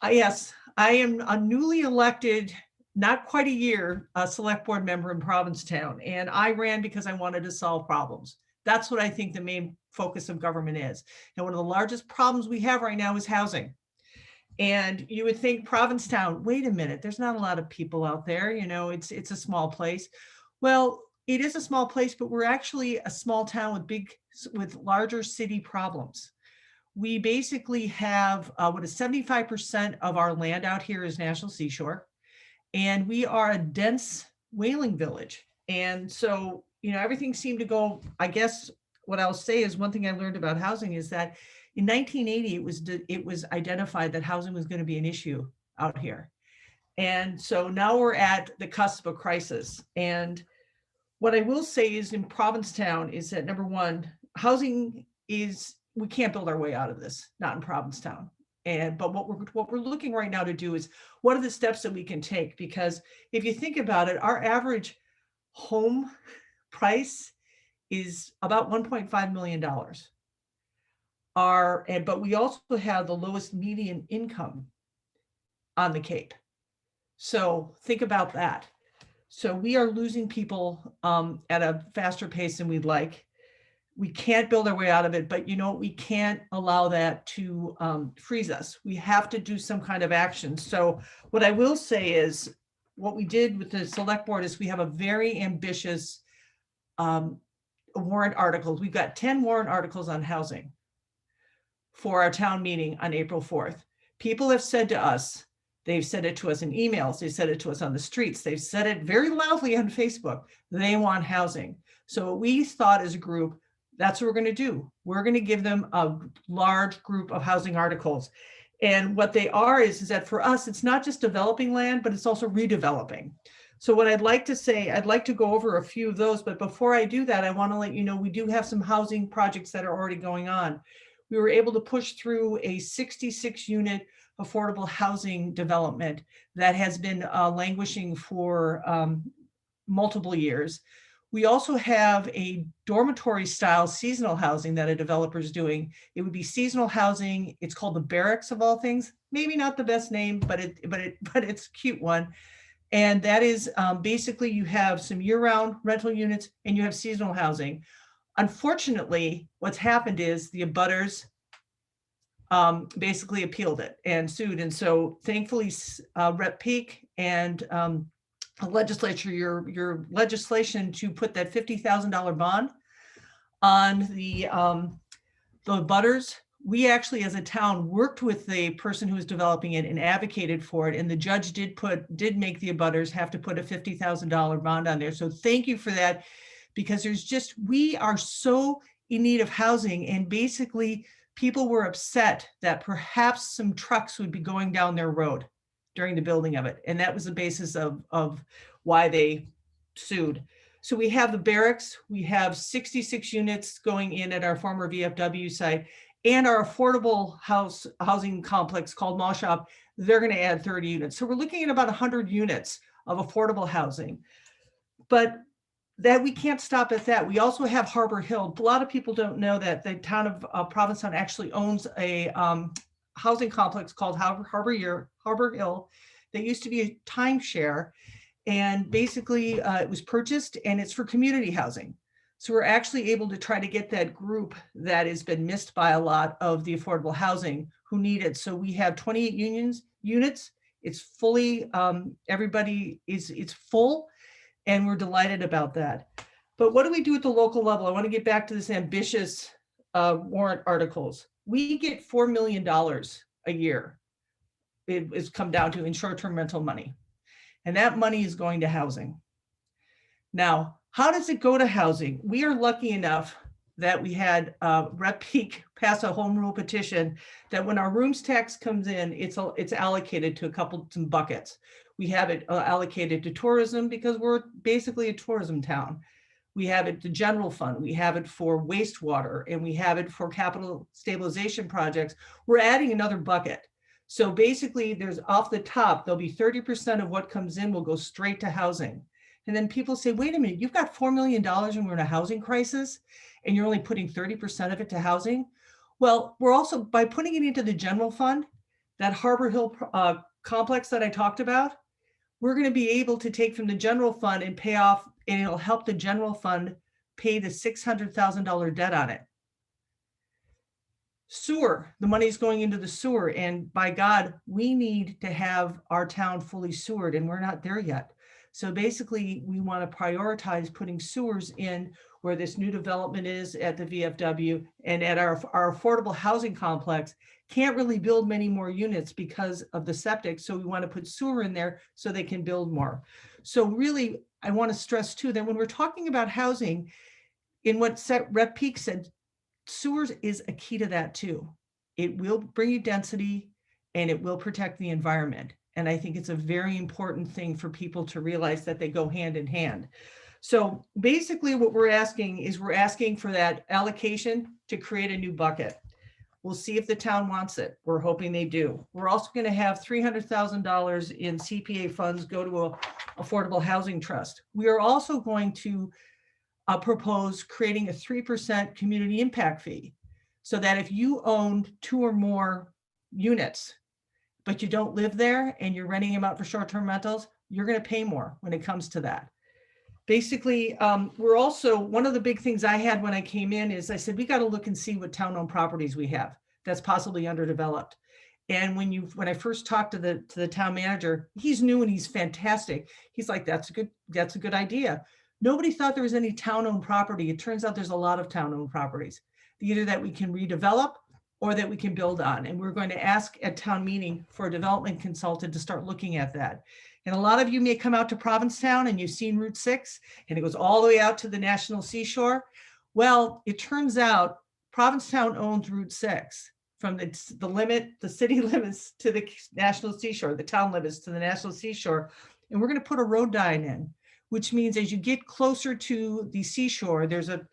Yes, I am a newly elected, not quite a year, select board member in Provincetown. And I ran because I wanted to solve problems. That's what I think the main focus of government is. And one of the largest problems we have right now is housing. And you would think Provincetown, wait a minute, there's not a lot of people out there, it's a small place. Well, it is a small place, but we're actually a small town with larger city problems. We basically have what is 75% of our land out here is National Seashore. And we are a dense whaling village. And so everything seemed to go, I guess what I'll say is, one thing I learned about housing is that in 1980, it was identified that housing was going to be an issue out here. And so now we're at the cusp of crisis. And what I will say is, in Provincetown, is that number one, housing we can't build our way out of this, not in Provincetown. But what we're looking right now to do is, what are the steps that we can take? Because if you think about it, our average home price is about $1.5 million. But we also have the lowest median income on the Cape. So think about that. So we are losing people at a faster pace than we'd like. We can't build our way out of it, but we can't allow that to freeze us. We have to do some kind of action. So what I will say is, what we did with the select board is we have a very ambitious warrant articles. We've got 10 warrant articles on housing for our town meeting on April 4th. People have said to us, they've said it to us in emails, they've said it to us on the streets, they've said it very loudly on Facebook, they want housing. So what we thought as a group, that's what we're going to do. We're going to give them a large group of housing articles. And what they are is that for us, it's not just developing land, but it's also redeveloping. So what I'd like to say, I'd like to go over a few of those, but before I do that, I want to let you know we do have some housing projects that are already going on. We were able to push through a 66-unit affordable housing development that has been languishing for multiple years. We also have a dormitory style seasonal housing that a developer is doing. It would be seasonal housing. It's called the barracks of all things. Maybe not the best name, but it's a cute one. And that is basically you have some year-round rental units and you have seasonal housing. Unfortunately, what's happened is the abutters basically appealed it and sued. And so thankfully, Rep. Peake and legislature, your legislation to put that $50,000 bond on the abutters. We actually, as a town, worked with the person who was developing it and advocated for it. And the judge did make the abutters have to put a $50,000 bond on there. So thank you for that, because we are so in need of housing. And basically people were upset that perhaps some trucks would be going down their road during the building of it. And that was the basis of why they sued. So we have the barracks, we have 66 units going in at our former VFW site, and our affordable housing complex called Mall Shop, they're going to add 30 units. So we're looking at about 100 units of affordable housing. But that we can't stop at that. We also have Harbor Hill. A lot of people don't know that the town of Provincetown actually owns a housing complex called Harbor Hill. That used to be a timeshare, and basically it was purchased and it's for community housing. So we're actually able to try to get that group that has been missed by a lot of the affordable housing who need it. So we have 28 units. It's fully, it's full, and we're delighted about that. But what do we do at the local level? I want to get back to this ambitious warrant articles. We get $4 million a year. It has come down to in short-term rental money. And that money is going to housing. Now, how does it go to housing? We are lucky enough that we had Rep. Peake pass a home rule petition that when our rooms tax comes in, it's allocated to some buckets. We have it allocated to tourism because we're basically a tourism town. We have it to general fund, we have it for wastewater, and we have it for capital stabilization projects. We're adding another bucket. So basically there's off the top, there'll be 30% of what comes in will go straight to housing. And then people say, wait a minute, you've got $4 million and we're in a housing crisis and you're only putting 30% of it to housing. Well, we're also, by putting it into the general fund, that Harbor Hill complex that I talked about, we're going to be able to take from the general fund and pay off, and it'll help the general fund pay the $600,000 debt on it. Sewer, the money's going into the sewer, and by God, we need to have our town fully sewered, and we're not there yet. So basically, we want to prioritize putting sewers in where this new development is at the VFW, and at our affordable housing complex. Can't really build many more units because of the septic. So we want to put sewer in there so they can build more. So really, I want to stress too, that when we're talking about housing, in what Rep. Peake said, sewers is a key to that too. It will bring you density and it will protect the environment. And I think it's a very important thing for people to realize that they go hand in hand. So basically what we're asking is we're asking for that allocation to create a new bucket. We'll see if the town wants it. We're hoping they do. We're also going to have $300,000 in CPA funds go to an affordable housing trust. We are also going to propose creating a 3% community impact fee so that if you own 2 or more units, but you don't live there and you're renting them out for short-term rentals, you're going to pay more when it comes to that. Basically, we're also, one of the big things I had when I came in is I said, we got to look and see what town-owned properties we have that's possibly underdeveloped. And when I first talked to the town manager, he's new and he's fantastic. He's like, that's a good idea. Nobody thought there was any town-owned property. It turns out there's a lot of town-owned properties, either that we can redevelop or that we can build on. And we're going to ask at town meeting for a development consultant to start looking at that. And a lot of you may come out to Provincetown and you've seen Route 6 and it goes all the way out to the National Seashore. Well, it turns out Provincetown owns Route 6 from the city limits to the National Seashore, the town limits to the National Seashore. And we're going to put a road dine in, which means as you get closer to the seashore, there's a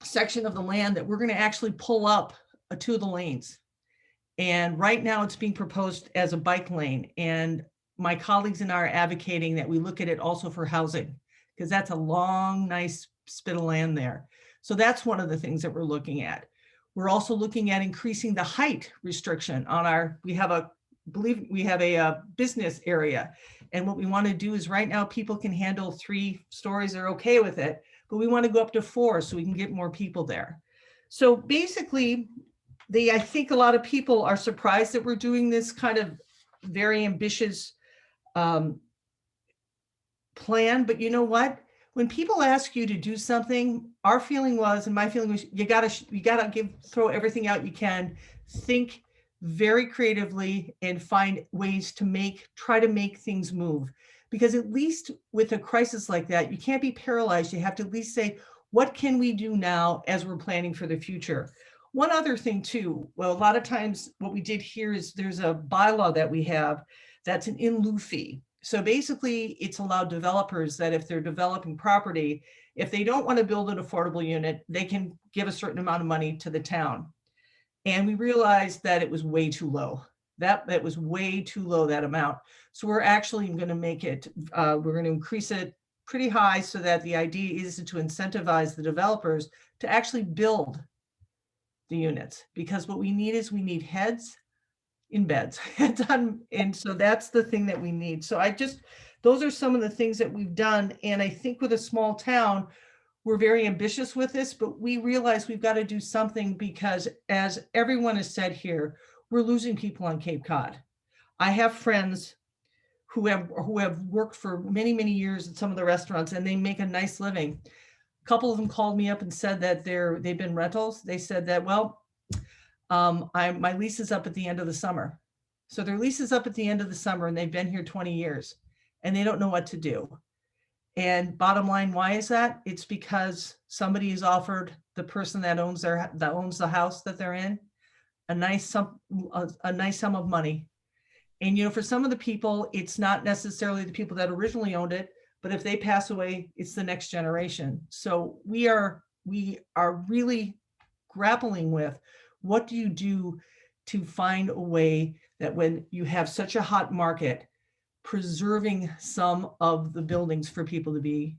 section of the land that we're going to actually pull up 2 of the lanes. And right now it's being proposed as a bike lane. And my colleagues and I are advocating that we look at it also for housing, because that's a long, nice spit of land there. So that's one of the things that we're looking at. We're also looking at increasing the height restriction on our, we have a business area. And what we want to do is right now people can handle 3 stories, they're okay with it, but we want to go up to 4 so we can get more people there. So basically, I think a lot of people are surprised that we're doing this kind of very ambitious plan, but you know what? When people ask you to do something, our feeling was, and my feeling was, you gotta throw everything out you can, think very creatively and find ways to try to make things move. Because at least with a crisis like that, you can't be paralyzed. You have to at least say, what can we do now as we're planning for the future? One other thing too, well, a lot of times what we did here is there's a bylaw that we have that's an in lieu fee. So basically it's allowed developers that if they're developing property, if they don't want to build an affordable unit, they can give a certain amount of money to the town. And we realized that it was way too low. That was way too low, that amount. So we're actually going to make it, we're going to increase it pretty high so that the idea is to incentivize the developers to actually build the units, because what we need heads in beds. And so that's the thing that we need. So those are some of the things that we've done. And I think with a small town, we're very ambitious with this, but we realize we've got to do something because, as everyone has said here, we're losing people on Cape Cod. I have friends who have worked for many, many years at some of the restaurants and they make a nice living. A couple of them called me up and said that they've been rentals. They said that, well, my lease is up at the end of the summer. So their lease is up at the end of the summer and they've been here 20 years and they don't know what to do. And bottom line, why is that? It's because somebody has offered the person that owns the house that they're in a nice sum of money. And, you know, for some of the people, it's not necessarily the people that originally owned it, but if they pass away, it's the next generation. So we are really grappling with, what do you do to find a way that when you have such a hot market, preserving some of the buildings for people to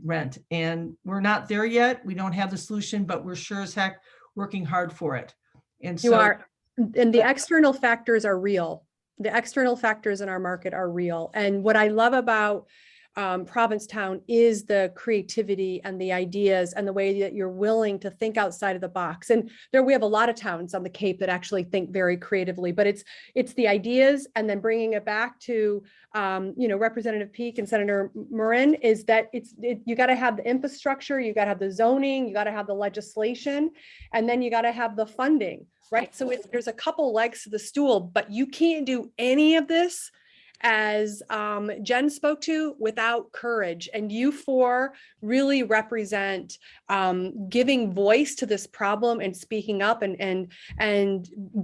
rent? And we're not there yet. We don't have the solution, but we're sure as heck working hard for it. And so You are, and the external factors are real. The external factors in our market are real. And what I love about Provincetown is the creativity and the ideas and the way that you're willing to think outside of the box. And we have a lot of towns on the Cape that actually think very creatively, but it's the ideas and then bringing it back to, Representative Peake and Senator Moran, is that you got to have the infrastructure, you got to have the zoning, you got to have the legislation, and then you got to have the funding, right? So there's a couple legs to the stool, but you can't do any of this, as Jen spoke to, without courage. And you 4 really represent giving voice to this problem and speaking up and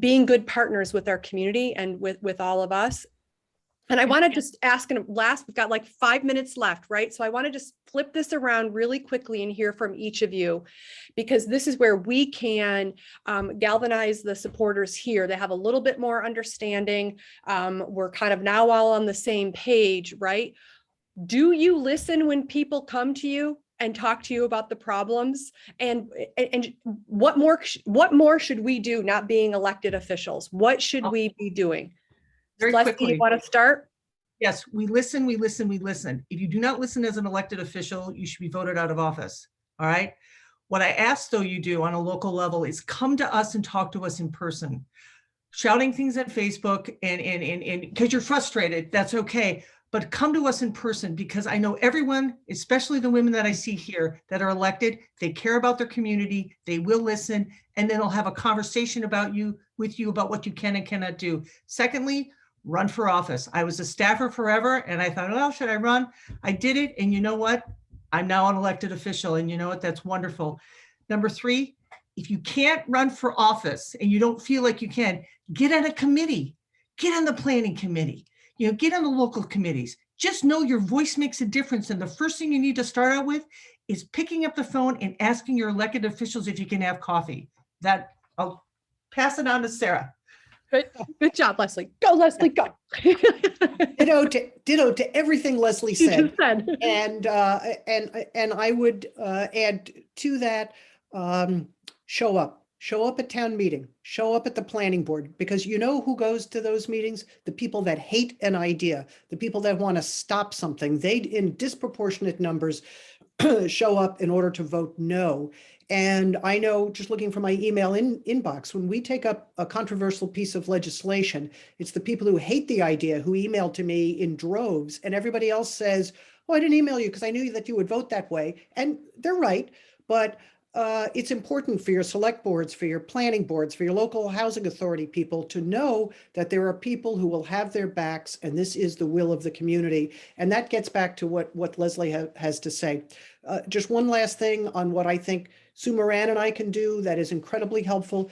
being good partners with our community and with all of us. And I want to just ask, we've got like 5 minutes left, right? So I want to just flip this around really quickly and hear from each of you, because this is where we can galvanize the supporters here. They have a little bit more understanding. We're kind of now all on the same page, right? Do you listen when people come to you and talk to you about the problems? And what more should we do, not being elected officials? What should we be doing? Very Leslie, quickly. you want to start? Yes, we listen. If you do not listen as an elected official, you should be voted out of office. All right. What I ask though you do on a local level is come to us and talk to us in person. Shouting things at Facebook and because you're frustrated, that's okay. But come to us in person, because I know everyone, especially the women that I see here that are elected, they care about their community, they will listen, and then they'll have a conversation with you about what you can and cannot do. Secondly, run for office. I was a staffer forever and I thought, well, should I run? I did it. And you know what? I'm now an elected official, and you know what? That's wonderful. Number 3, if you can't run for office and you don't feel like you can, get on a committee, get on the planning committee, get on the local committees. Just know your voice makes a difference. And the first thing you need to start out with is picking up the phone and asking your elected officials if you can have coffee. That I'll pass it on to Sarah. Good job, Leslie. Go, Leslie, go. Ditto to everything Leslie You said. just said. And I would add to that, show up at town meeting, show up at the planning board, because you know who goes to those meetings? The people that hate an idea, the people that want to stop something. They, in disproportionate numbers, show up in order to vote no. And I know, just looking for my email inbox, when we take up a controversial piece of legislation, it's the people who hate the idea who email to me in droves, and everybody else says, oh, I didn't email you because I knew that you would vote that way. And they're right, but it's important for your select boards, for your planning boards, for your local housing authority people to know that there are people who will have their backs, and this is the will of the community. And that gets back to what Leslie has to say. Just one last thing on what I think Sue Moran and I can do that is incredibly helpful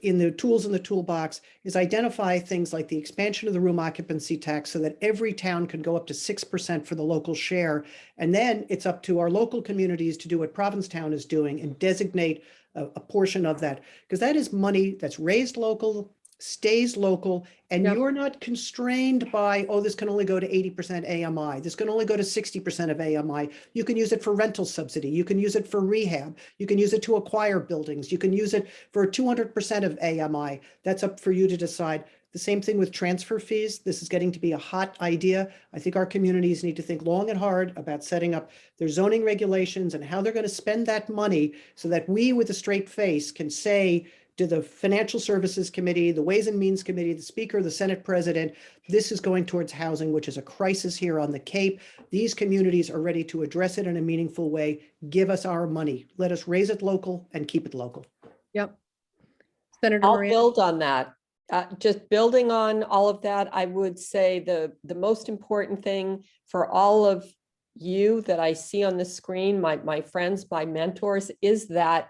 in the tools in the toolbox is identify things like the expansion of the room occupancy tax so that every town can go up to 6% for the local share. And then it's up to our local communities to do what Provincetown is doing and designate a portion of that, because that is money that's raised local, stays local, and Yep. you're not constrained by, oh, this can only go to 80% AMI. This can only go to 60% of AMI. You can use it for rental subsidy. You can use it for rehab. You can use it to acquire buildings. You can use it for 200% of AMI. That's up for you to decide. The same thing with transfer fees. This is getting to be a hot idea. I think our communities need to think long and hard about setting up their zoning regulations and how they're going to spend that money so that we, with a straight face, can say to the Financial Services Committee, the Ways and Means Committee, the Speaker, the Senate President, this is going towards housing, which is a crisis here on the Cape. These communities are ready to address it in a meaningful way. Give us our money. Let us raise it local and keep it local. Yep. Senator I'll Moran. build on that. Just building on all of that, I would say the most important thing for all of you that I see on the screen, my friends, my mentors, is that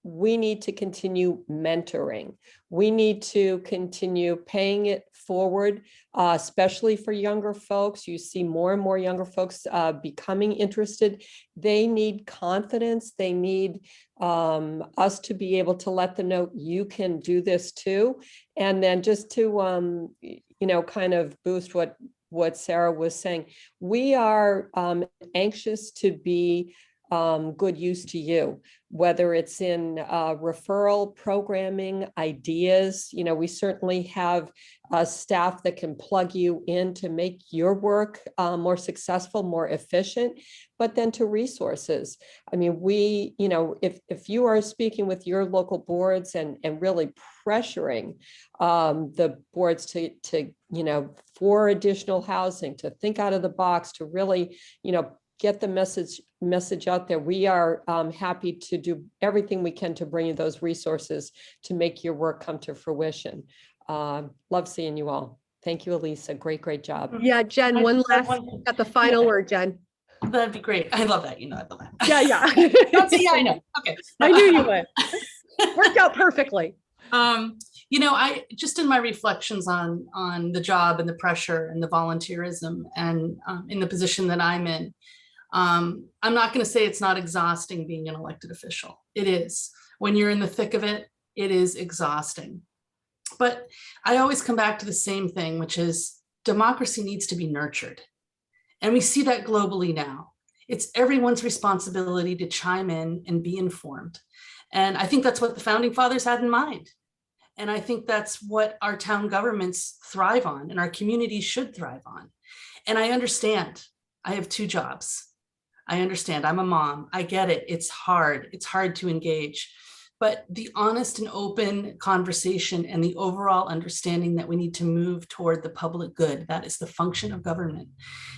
we need to continue mentoring. We need to continue paying it forward, especially for younger folks. You see more and more younger folks becoming interested. They need confidence. They need us to be able to let them know you can do this too. And then just to, kind of boost what Sarah was saying, we are anxious to be good use to you, whether it's in referral programming, ideas. We certainly have staff that can plug you in to make your work more successful, more efficient, but then to resources. I mean, if you are speaking with your local boards and really pressuring the boards to for additional housing, to think out of the box, to really, get the message out there. We are happy to do everything we can to bring you those resources to make your work come to fruition. Love seeing you all. Thank you, Alisa. Great job. Yeah, Jen, got the final word, Jen. That'd be great. I love that. I love that. Yeah. Yeah, I know. Okay. I knew you would. Worked out perfectly. I just in my reflections on the job and the pressure and the volunteerism and in the position that I'm in, I'm not going to say it's not exhausting being an elected official. It is. When you're in the thick of it, it is exhausting. But I always come back to the same thing, which is democracy needs to be nurtured. And we see that globally now. It's everyone's responsibility to chime in and be informed. And I think that's what the founding fathers had in mind. And I think that's what our town governments thrive on and our communities should thrive on. And I understand. I have 2 jobs. I understand. I'm a mom. I get it. It's hard. It's hard to engage. But the honest and open conversation and the overall understanding that we need to move toward the public good, that is the function of government,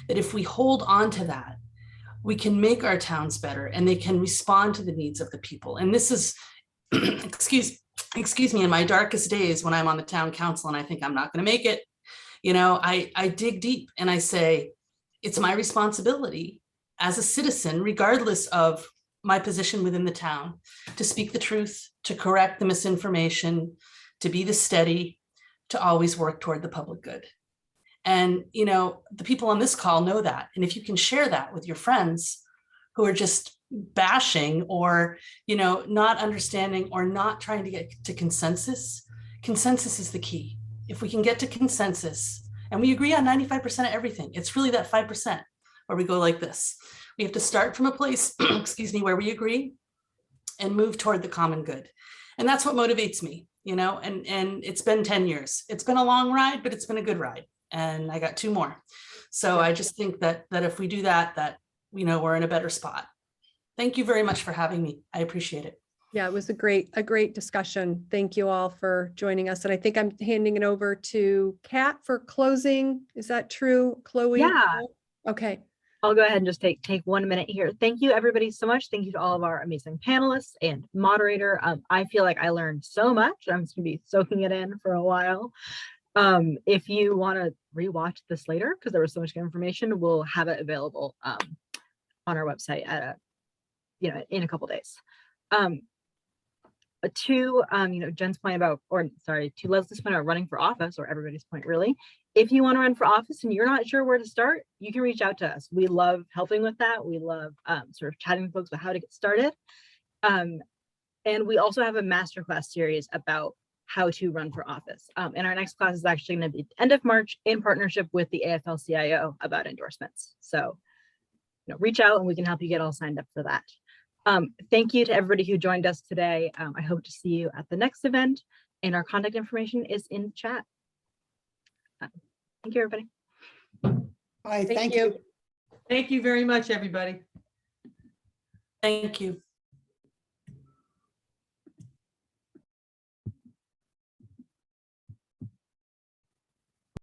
that if we hold on to that, we can make our towns better and they can respond to the needs of the people. And this is, excuse me, in my darkest days when I'm on the town council and I think I'm not going to make it, I dig deep and I say, it's my responsibility as a citizen, regardless of my position within the town, to speak the truth, to correct the misinformation, to be the steady, to always work toward the public good. And, the people on this call know that. And if you can share that with your friends who are just bashing or, not understanding or not trying to get to consensus is the key. if we can get to consensus and we agree on 95% of everything, it's really that 5% where we go like this. We have to start from a place, excuse me, where we agree and move toward the common good. And that's what motivates me, you know, and it's been 10 years. It's been a long ride, but it's been a good ride. And I got 2 more. So I just think that if we do that, you know, we're in a better spot. Thank you very much for having me. I appreciate it. Yeah, it was a great discussion. Thank you all for joining us. And I think I'm handing it over to Kat for closing. Is that true, Chloe? Yeah. Okay. I'll go ahead and just take 1 minute here. Thank you everybody so much. Thank you to all of our amazing panelists and moderator. I feel like I learned so much. I'm just gonna be soaking it in for a while. If you want to rewatch this later, because there was so much good information, we'll have it available on our website at in a couple days. To Jen's point about, to Leslie's point about running for office, or everybody's point really, if you want to run for office and you're not sure where to start, you can reach out to us. We love helping with that. We love sort of chatting with folks about how to get started. And we also have a masterclass series about how to run for office. And our next class is actually going to be end of March in partnership with the AFL-CIO about endorsements. So reach out and we can help you get all signed up for that. Thank you to everybody who joined us today. I hope to see you at the next event, and our contact information is in the chat. Thank you, everybody. Bye. Thank you. Thank you very much, everybody. Thank you.